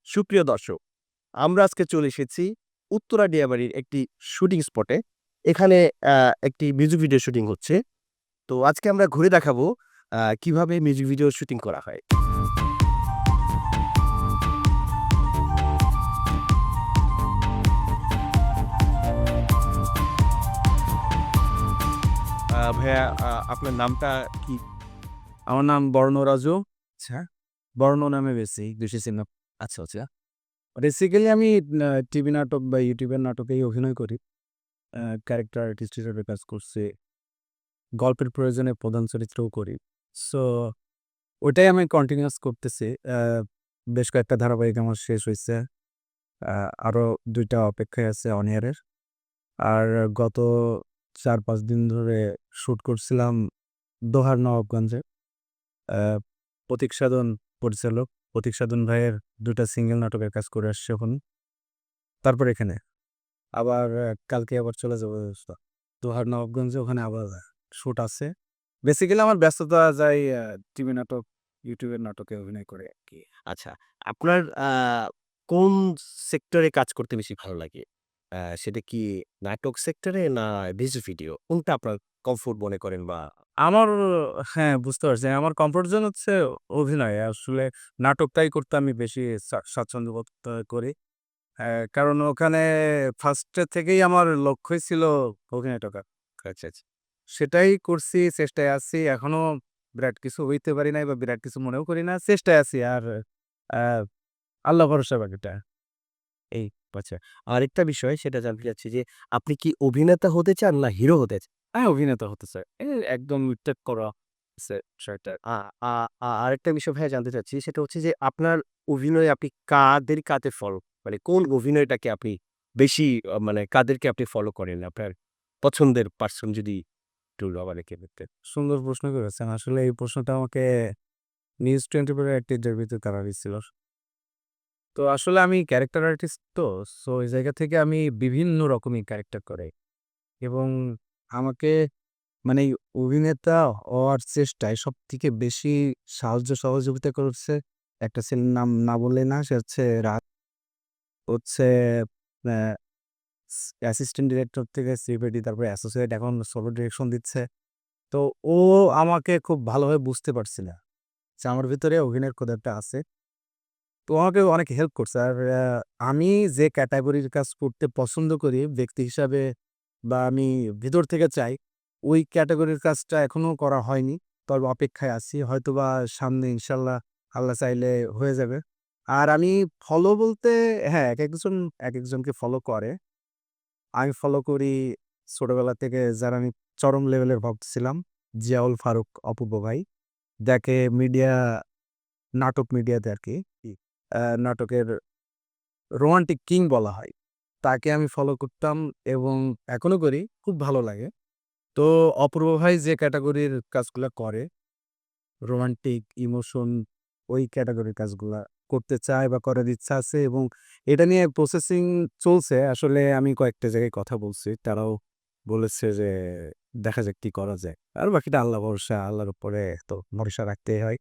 সুপ্রিয় দর্শক, আমরা আজকে চলে এসেছি উত্তরা ডিয়াবাড়ির একটি শুটিং স্পটে। এখানে একটি মিউজিক ভিডিও শুটিং হচ্ছে। তো আজকে আমরা ঘুরে দেখাবো কিভাবে মিউজিক ভিডিও শুটিং করা হয়। ভাইয়া আপনার নামটা কি? আমার নাম বর্ণ রাজু। আচ্ছা, বর্ণ নামে বেশি চিনা। আচ্ছা, আচ্ছা। বেসিক্যালি আমি টিভি নাটক বা ইউটিউবের নাটকেই অভিনয় করি। ক্যারেক্টার আর্টিস্ট হিসেবে কাজ করছি। গল্পের প্রয়োজনে প্রধান চরিত্রও করি। সো ওইটাই আমি কন্টিনিউয়াস করতেছি। বেশ কয়েকটা ধারাবাহিক আমার শেষ হইছে। আরো ২ টা অপেক্ষায় আছে অন এয়ারের। আর গত ৪-৫ দিন ধরে শুট করছিলাম দোহার নবাবগঞ্জে। আ প্রতীক সাধন পরিচালক। প্রতীক সাধন ভাইয়ের ২ টা সিঙ্গেল নাটকের কাজ করে আসছি এখন। তারপর এখানে। আবার কালকে আবার চলে যাবো দোহার নবাবগঞ্জে, ওখানে আবার শুট আছে। বেসিক্যালি আমার ব্যস্ততা যায় টিভি নাটক, ইউটিউবের নাটকে অভিনয় করে আরকি। আচ্ছা, আপনার কোন সেক্টরে কাজ করতে বেশি ভালো লাগে? সেটা কি নাটক সেক্টরে না মিউজিক ভিডিও? কোনটা আপনার কমফোর্ট মনে করেন বা আমার হ্যাঁ, বুঝতে পারছি। আমার কমফোর্ট জোন হচ্ছে অভিনয়। আসলে নাটকটাই করতে আমি বেশি স্বাচ্ছন্দ্য বোধ করি। কারণ ওখানে ফার্স্ট এর থেকেই আমার লক্ষ্যই ছিল অভিনয়টা করা। আচ্ছা, আচ্ছা। সেটাই করছি, চেষ্টায় আছি। এখনো বিরাট কিছু হইতে পারি নাই বা বিরাট কিছু মনেও করি না। চেষ্টায় আছি। আর আ আল্লাহ ভরসা বাকিটা। এই আচ্ছা। আরেকটা বিষয় সেটা জানতে চাচ্ছি যে, আপনি কি অভিনেতা হতে চান না হিরো হতে চান? অভিনেতা হতে চাই। একদম মিডটেক করা আছে বিষয়টা। আ আ আ আরেকটা বিষয় ভাইয়া জানতে চাচ্ছি সেটা হচ্ছে যে, আপনার অভিনয়ে আপনি কাদের কাতে ফলো মানে কোন অভিনয়টাকে আপনি বেশি মানে কাদেরকে আপনি ফলো করেন? আপনার পছন্দের পারসন যদি একটু আমাদেরকে বলতেন। সুন্দর প্রশ্ন করেছেন। আসলে এই প্রশ্নটা আমাকে নিউজ 24 এর একটা ইন্টারভিউতে করা হয়েছিল। তো আসলে আমি ক্যারেক্টার আর্টিস্ট তো। সো এই জায়গা থেকে আমি বিভিন্ন রকমের ক্যারেক্টার করাই। এবং আমাকে মানে এই অভিনেতা হওয়ার চেষ্টায় সবথেকে বেশি সাহায্য সহযোগিতা করছে একটা ছেলের নাম না বললেই না। সে হচ্ছে হচ্ছে অ্যা অ্যাসিস্ট্যান্ট ডিরেক্টর থেকে সিপিডি, তারপরে অ্যাসোসিয়েট, এখন সোলো ডিরেকশন দিচ্ছে। তো ও আমাকে খুব ভালোভাবে বুঝতে পারছিল যে আমার ভিতরে অভিনয়ের ক্ষুধাটা আছে। তো আমাকে অনেক হেল্প করছে। আর আমি যে ক্যাটেগরির কাজ করতে পছন্দ করি ব্যক্তি হিসাবে বা আমি ভিতর থেকে চাই, ওই ক্যাটেগরির কাজটা এখনো করা হয়নি। তবে অপেক্ষায় আছি। হয়তোবা সামনে ইনশাল্লাহ আল্লাহ চাইলে হয়ে যাবে। আর আমি ফলো বলতে হ্যাঁ, একেকজনকে ফলো করে। আমি ফলো করি ছোটবেলা থেকে যারা আমি চরম লেভেলের ভক্ত ছিলাম। জিয়াউল ফারুক অপূর্ব ভাই। যাকে নাটক মিডিয়াতে আরকি নাটকের রোমান্টিক কিং বলা হয়। তাকে আমি ফলো করতাম এবং এখনো করি। খুব ভালো লাগে। তো অপূর্ব ভাই যে ক্যাটেগরির কাজগুলা করে, রোমান্টিক, ইমোশন, ওই ক্যাটেগরির কাজগুলা করতে চায় বা করার ইচ্ছা আছে এবং এটা নিয়ে প্রসেসিং চলছে। আসলে আমি কয়েকটা জায়গায় কথা বলছি। তারাও বলেছে যে দেখা যাক কি করা যায়। আর বাকিটা আল্লাহ ভরসা, আল্লাহর উপরে তো ভরসা রাখতেই হয়।